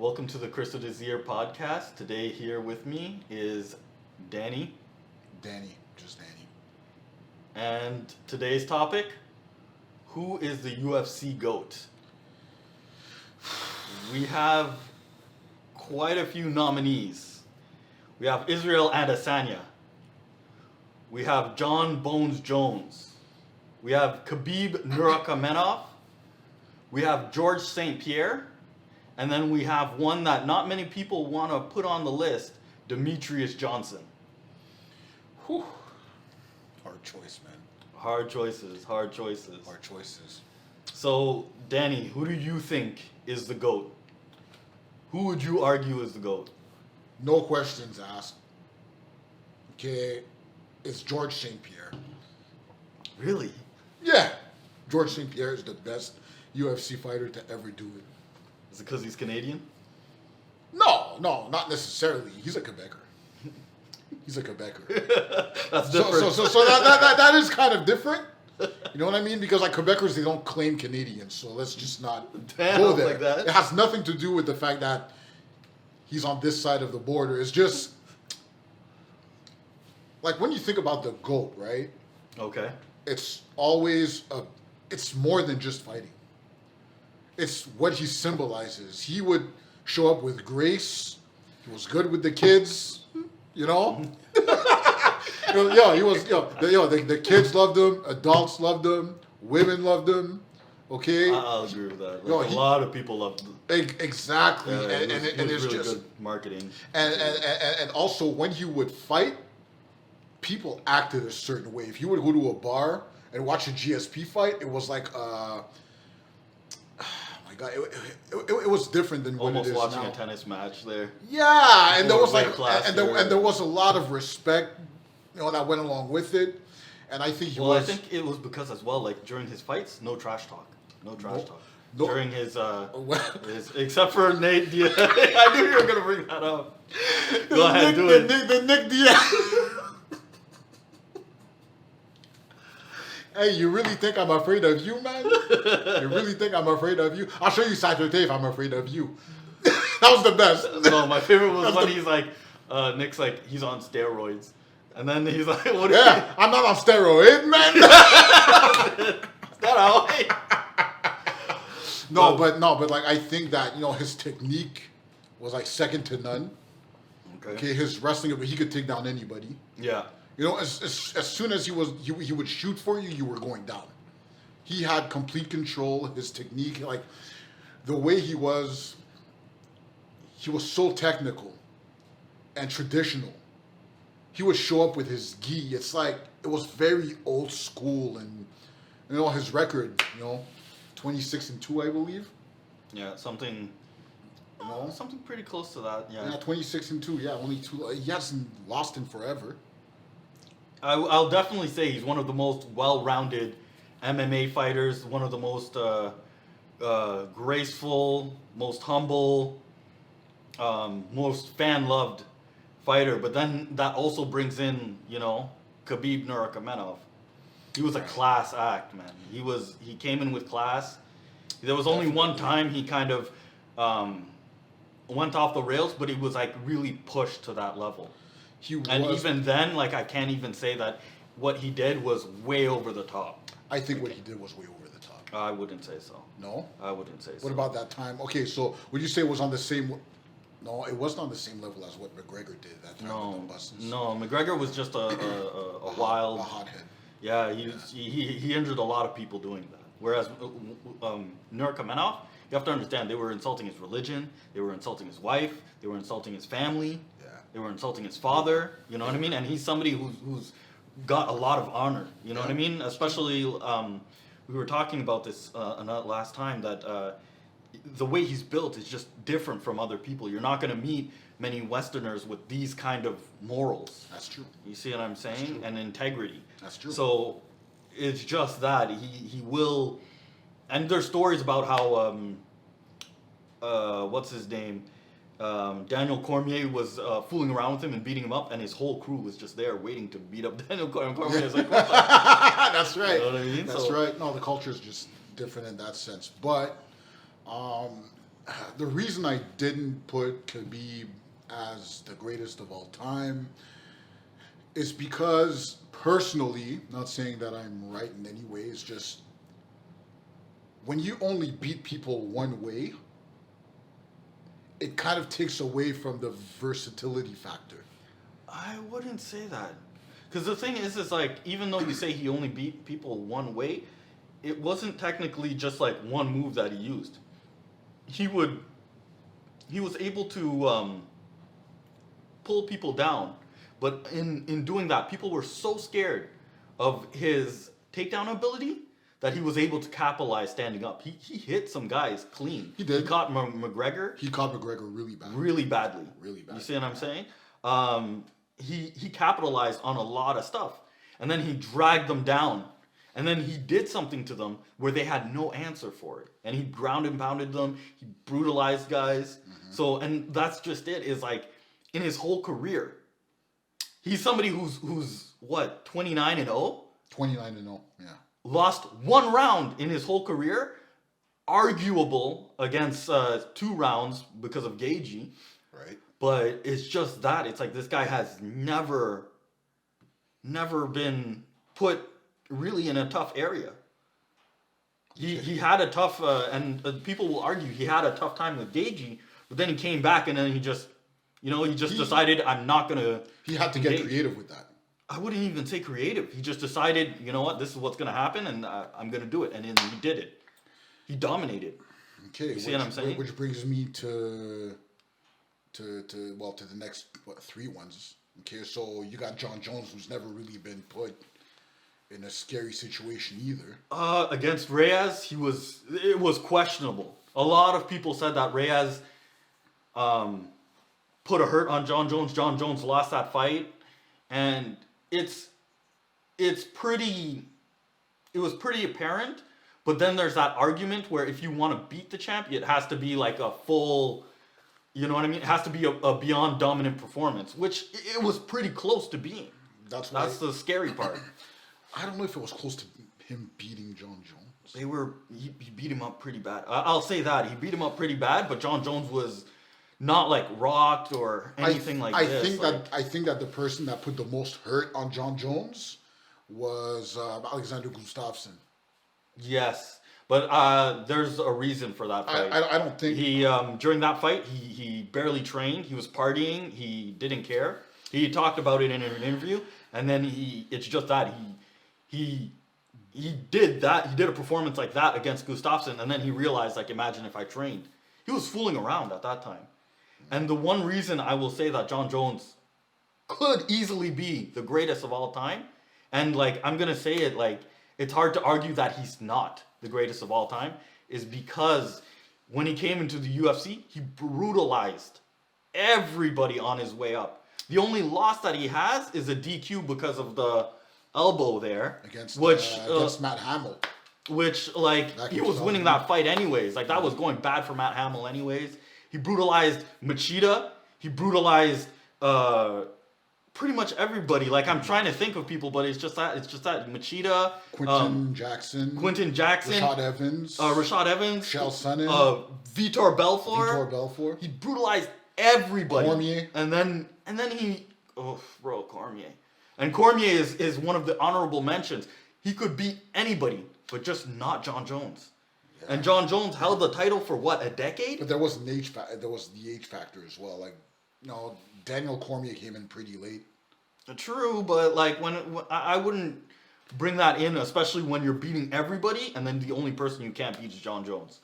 welcome to the Cristo Desir podcast. Today here with me is Danny. Just Danny. And today's topic, who is the UFC GOAT? We have quite a few nominees. We have Israel Adesanya. We have John Bones Jones. We have Khabib Nurmagomedov. We have George St-Pierre. And then we have one that not many people want to put on the list, Demetrious Johnson. Whew. Hard choice, man. Hard choices. Hard choices. So, Danny, who do you think is the GOAT? Who would you argue is the GOAT? No questions asked. Okay, it's George St-Pierre. Really? Yeah. George St-Pierre is the best UFC fighter to ever do it. Is it because he's Canadian? No, not necessarily. He's a Quebecer. That's different. So that is kind of different. You know what I mean? Because like Quebecers, they don't claim Canadians, so let's just not go there. Like that. It has nothing to do with the fact that he's on this side of the border. It's just like when you think about the GOAT, right? Okay. It's always it's more than just fighting. It's what he symbolizes. He would show up with grace. He was good with the kids, you know. He was. The kids loved him. Adults loved him. Women loved him. Okay. I'll agree with that. Like, a lot of people loved him. Exactly, Yeah, and it's it's really just good marketing. And also when he would fight, people acted a certain way. If you would go to a bar and watch a GSP fight, it was like God, it was different than what it is now. Almost watching a tennis match there. Yeah, and there was like, and there was a lot of respect, that went along with it, and I think I think it was because as well, like during his fights, no trash talk. No. During his except for Nate Diaz. I knew you were gonna bring that up. Go ahead, do it. The Nick Diaz. Hey, you really think I'm afraid of you, man? You really think I'm afraid of you? I'll show you Saturday if I'm afraid of you. That was the best. No, my favorite was when he's like, Nick's like, he's on steroids. And then he's like, what is I'm not on steroid, man. Is that how No, but like I think that, his technique was like second to none. Okay, his wrestling, he could take down anybody. Yeah. As soon as he would shoot for you, you were going down. He had complete control. His technique, like the way he was so technical and traditional. He would show up with his gi. It's like it was very old school, and his record, 26-2, I believe. Yeah, something pretty close to that. Yeah. Yeah, 26-2. Yeah, only two. He hasn't lost in forever. I'll definitely say he's one of the most well-rounded MMA fighters, one of the most graceful, most humble, most fan-loved fighter. But then that also brings in, Khabib Nurmagomedov. He was a class act, man. He came in with class. There was only one time he kind of went off the rails, but he was like really pushed to that level. Even then, like I can't even say that what he did was way over the top. I think what he did was way over the top. I wouldn't say so. No? I wouldn't say so. What about that time? Okay, so would you say it was on the same... No, it wasn't on the same level as what McGregor did that time with the buses. No, McGregor was just a wild... A hothead. Yeah, he injured a lot of people doing that. Whereas Nurmagomedov, you have to understand, they were insulting his religion, they were insulting his wife, they were insulting his family. They were insulting his father, you know what I mean? And he's somebody who's got a lot of honor, you know what I mean? Especially, we were talking about this last time, that the way he's built is just different from other people. You're not going to meet many Westerners with these kind of morals. That's true. You see what I'm saying? And integrity. That's true. So it's just that. He will... And there's stories about how, what's his name? Daniel Cormier was fooling around with him and beating him up, and his whole crew was just there waiting to beat up Daniel Cormier. Cormier was like, what the? That's right. You know what I mean? That's right. No, the culture is just different in that sense. But the reason I didn't put Khabib as the greatest of all time is because personally, not saying that I'm right in any way, it's just when you only beat people one way, it kind of takes away from the versatility factor. I wouldn't say that. Because the thing is like, even though you say he only beat people one way, it wasn't technically just like one move that he used. He was able to pull people down. But in doing that, people were so scared of his takedown ability that he was able to capitalize standing up. He hit some guys clean. He did. He caught McGregor. He caught McGregor really bad. Really badly. Really bad. You see what I'm saying? He capitalized on a lot of stuff. And then he dragged them down. And then he did something to them where they had no answer for it. And he ground and pounded them. He brutalized guys. Mm-hmm. So, and that's just it, is like, in his whole career, he's somebody who's what, 29-0? 29-0, yeah. Lost one round in his whole career, arguable against 2 rounds because of Gagey. Right. But it's just that. It's like this guy has never been put really in a tough area. He had a tough, and people will argue he had a tough time with Gagey, but then he came back and then he just decided, I'm not going to... He had to get creative with that. I wouldn't even say creative. He just decided, you know what, this is what's going to happen, and I'm going to do it. And then he did it. He dominated. Okay. You see what I'm saying? Which brings me to the next 3 ones. Okay, so you got John Jones, who's never really been put in a scary situation either. Against Reyes, it was questionable. A lot of people said that Reyes put a hurt on John Jones. John Jones lost that fight, and it was pretty apparent. But then there's that argument where if you want to beat the champ, it has to be like a full, you know what I mean? It has to be a beyond dominant performance, which it was pretty close to being. That's the scary part. I don't know if it was close to him beating John Jones. He beat him up pretty bad. I'll say that. He beat him up pretty bad, but John Jones was not like rocked or anything this. I think that the person that put the most hurt on John Jones was Alexander Gustafsson. Yes, but there's a reason for that fight. I don't think he during that fight he barely trained. He was partying. He didn't care. He talked about it in an interview, and then it's just that he did that. He did a performance like that against Gustafsson, and then he realized, like, imagine if I trained. He was fooling around at that time. And the one reason I will say that John Jones could easily be the greatest of all time, and like I'm gonna say it, like it's hard to argue that he's not the greatest of all time, is because when he came into the UFC, he brutalized everybody on his way up. The only loss that he has is a DQ because of the elbow there, against Matt Hamill. Which, like, he was winning that fight anyways. Like, that was going bad for Matt Hamill anyways. He brutalized Machida. He brutalized pretty much everybody. Like, I'm trying to think of people, but it's just that Machida, Quinton Jackson, Rashad Evans, Chael Sonnen, Vitor Belfort. He brutalized everybody. Cormier. And then Cormier. And Cormier is one of the honorable mentions. He could beat anybody, but just not John Jones. Yeah. And John Jones held the title for what, a decade? But there was the age factor as well. Like, Daniel Cormier came in pretty late. True, but like when I wouldn't bring that in, especially when you're beating everybody, and then the only person you can't beat is John Jones.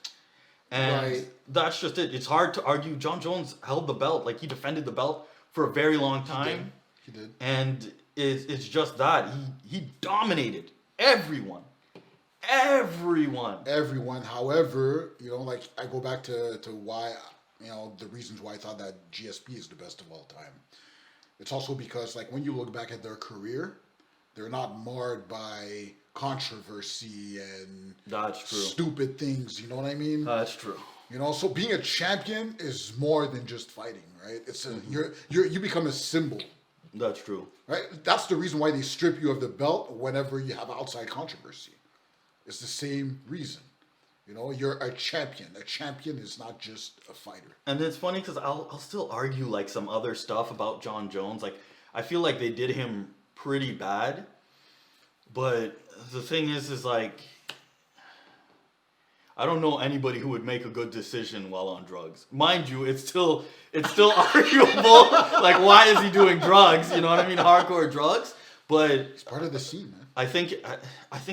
And that's just it. It's hard to argue. John Jones held the belt, like he defended the belt for a very long time. He did. And it's just that he dominated everyone. However, like I go back to why, the reasons why I thought that GSP is the best of all time. It's also because, like, when you look back at their career, they're not marred by controversy and stupid things. You know what I mean? That's true. So being a champion is more than just fighting, right? It's you become a symbol. That's true. Right? That's the reason why they strip you of the belt whenever you have outside controversy. It's the same reason. You know, you're a champion. A champion is not just a fighter. And it's funny because I'll still argue like some other stuff about John Jones. Like I feel like they did him pretty bad, but the thing is like I don't know anybody who would make a good decision while on drugs. Mind you, it's still arguable. Like, why is he doing drugs? You know what I mean? Hardcore drugs. But it's part of the scene, man. I think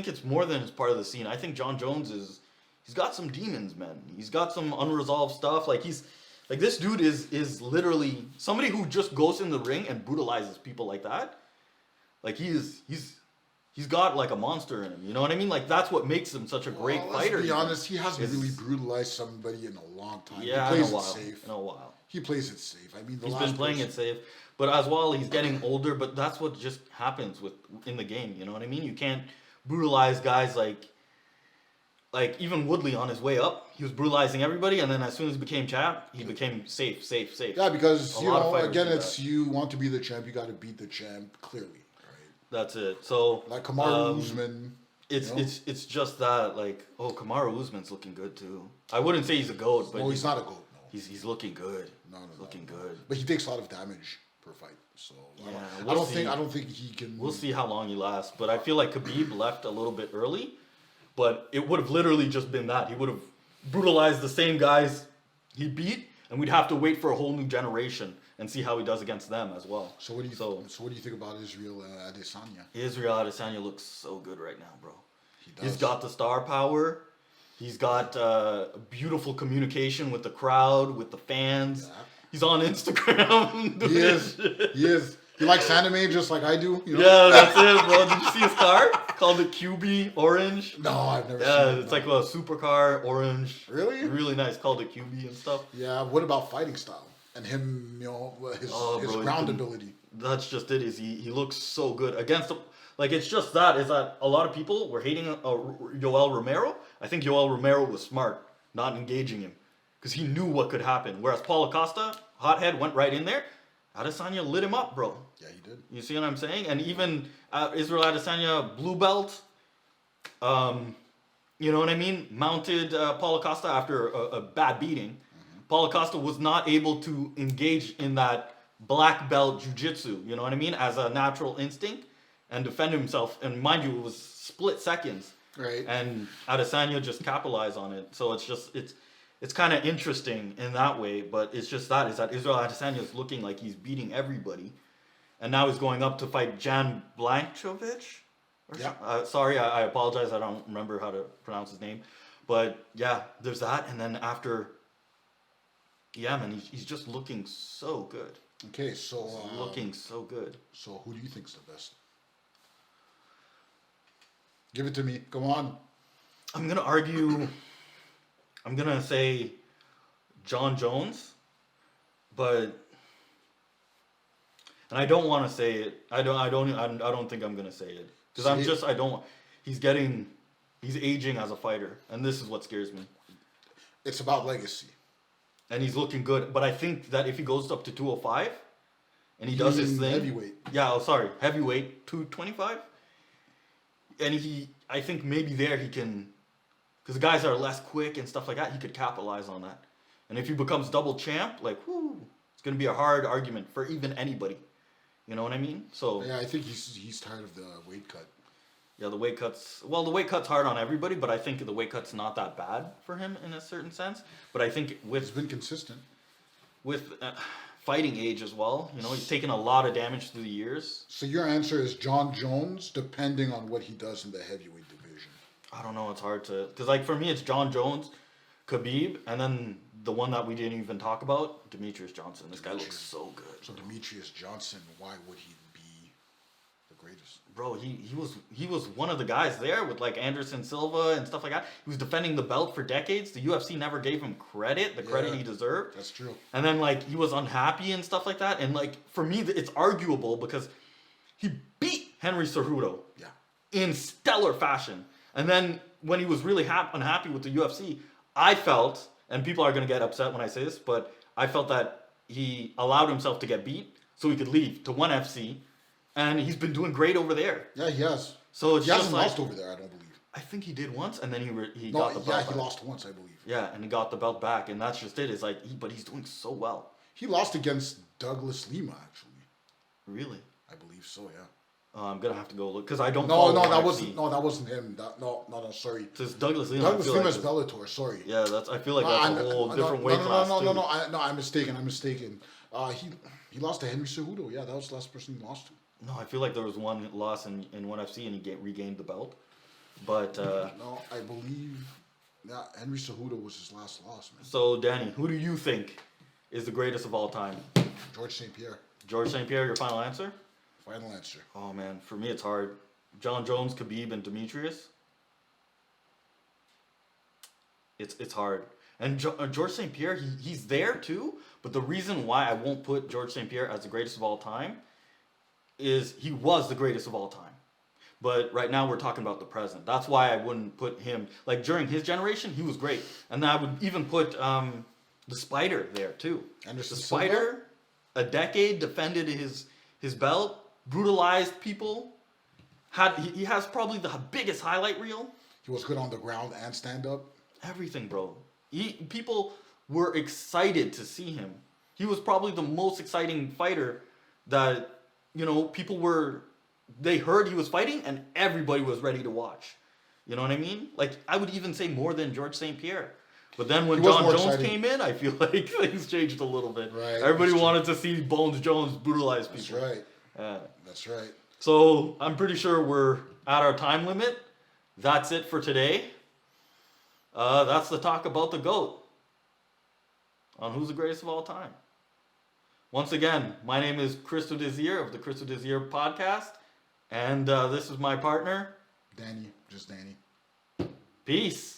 it's more than it's part of the scene. I think John Jones he's got some demons, man. He's got some unresolved stuff. Like this dude is literally somebody who just goes in the ring and brutalizes people like that. Like he's got like a monster in him. You know what I mean? Like that's what makes him such a great fighter. Let's be honest, he hasn't really brutalized somebody in a long time. Yeah, he plays in a while. it safe. In a while. He plays it safe. I mean, he's been playing it safe. But as well, he's getting older. But that's what just happens in the game. You know what I mean? You can't brutalize guys like even Woodley on his way up. He was brutalizing everybody, and then as soon as he became champ, he became safe. Yeah, because you know, again, it's you want to be the champ, you got to beat the champ clearly. That's it. So like Kamaru, Usman. It's just that like Kamaru Usman's looking good too. I wouldn't say he's a goat, but he's not a goat. No, he's looking good. Looking good. But he takes a lot of damage per fight. So yeah, I don't think he can. We'll see how long he lasts. But I feel like Khabib left a little bit early. But it would have literally just been that. He would have brutalized the same guys he beat, and we'd have to wait for a whole new generation and see how he does against them as well. So what do you think about Israel Adesanya? Israel Adesanya looks so good right now, bro. He does. He's got the star power. He's got beautiful communication with the crowd, with the fans. Yeah. He's on Instagram. He is. He likes anime just like I do. You know? Yeah, that's it, bro. Did you see his car? Called the QB Orange. No, I've never seen it. Yeah, it's like a supercar, orange. Really? Really nice. Called the QB and stuff. Yeah, what about fighting style? And him, you know, his ground ability. That's just it. He looks so good against the, like it's just that is that a lot of people were hating Yoel Romero. I think Yoel Romero was smart not engaging him because he knew what could happen. Whereas Paulo Costa, hothead, went right in there. Adesanya lit him up, bro. Yeah, he did. You see what I'm saying? And even Israel Adesanya, blue belt, you know what I mean? Mounted Paulo Costa after a bad beating. Mm-hmm. Paulo Costa was not able to engage in that black belt jiu-jitsu, you know what I mean? As a natural instinct and defend himself. And mind you, it was split seconds. Right. And Adesanya just capitalized on it. So it's kind of interesting in that way, but it's just that Israel Adesanya is looking like he's beating everybody. And now he's going up to fight Jan Blachowicz. Yeah. Sorry, I apologize. I don't remember how to pronounce his name. But yeah, there's that. And then after, yeah, man, he's just looking so good. Okay, so looking so good. So who do you think's the best? Give it to me. Come on. I'm gonna argue. I'm gonna say John Jones, but and I don't want to say it. I don't think I'm gonna say it because he's aging as a fighter, and this is what scares me. It's about legacy. And he's looking good, but I think that if he goes up to 205 and he does his thing, heavyweight. Yeah, heavyweight 225, and I think maybe there he can. Because the guys that are less quick and stuff like that, he could capitalize on that. And if he becomes double champ, like, it's going to be a hard argument for even anybody. You know what I mean? So yeah, I think he's tired of the weight cut. Yeah, the weight cut's hard on everybody, but I think the weight cut's not that bad for him in a certain sense. But I think he's been consistent. With fighting age as well. You know, he's taken a lot of damage through the years. So your answer is John Jones, depending on what he does in the heavyweight division. I don't know. It's hard to... Because, like, for me, it's John Jones, Khabib, and then the one that we didn't even talk about, Demetrious Johnson. This guy looks so good. So Demetrious Johnson, why would he be the greatest? Bro, he was one of the guys there with, like, Anderson Silva and stuff like that. He was defending the belt for decades. The UFC never gave him credit he deserved. That's true. And then, like, he was unhappy and stuff like that. And, like, for me, it's arguable because he beat Henry Cejudo in stellar fashion. And then when he was really unhappy with the UFC, I felt, and people are going to get upset when I say this, but I felt that he allowed himself to get beat so he could leave to ONE FC, and he's been doing great over there. Yeah, he has. So it's he just hasn't lost over there, I don't believe. I think he did once, and then he No, got the belt yeah, back. he lost once, I believe. Yeah, and he got the belt back, and that's just it. It's like, but he's doing so well. He lost against Douglas Lima, actually. Really? I believe so, yeah. I'm gonna have to go look because I don't. No, follow that UFC. wasn't him. No, sorry. It's Douglas Lima. Douglas Lima is like Bellator. Sorry. yeah, I feel like that's a whole different weight class too. No, I'm mistaken. He lost to Henry Cejudo. Yeah, that was the last person he lost to. No, I feel like there was one loss in ONE FC and he regained the belt. But no, I believe Henry Cejudo was his last loss, man. So Danny, who do you think is the greatest of all time? George St-Pierre. George St-Pierre, your final answer? Final answer. Oh man, for me it's hard. John Jones, Khabib, and Demetrious. It's hard. And George St-Pierre, he's there too. But the reason why I won't put George St-Pierre as the greatest of all time is he was the greatest of all time. But right now we're talking about the present. That's why I wouldn't put him, like during his generation, he was great. And I would even put the Spider there too. Anderson The Spider, Silva? a decade, defended his belt, brutalized people. He has probably the biggest highlight reel. He was good on the ground and stand up. Everything, bro. People were excited to see him. He was probably the most exciting fighter that, they heard he was fighting and everybody was ready to watch. You know what I mean? Like, I would even say more than George St-Pierre. But then when John Jones came in, I feel like things changed a little bit. Right. Everybody wanted to see Bones Jones brutalize people. That's right. That's right. So I'm pretty sure we're at our time limit. That's it for today. That's the talk about the GOAT on who's the greatest of all time. Once again, my name is Cristo Desir of the Cristo Desir podcast. And this is my partner. Danny. Just Danny. Peace.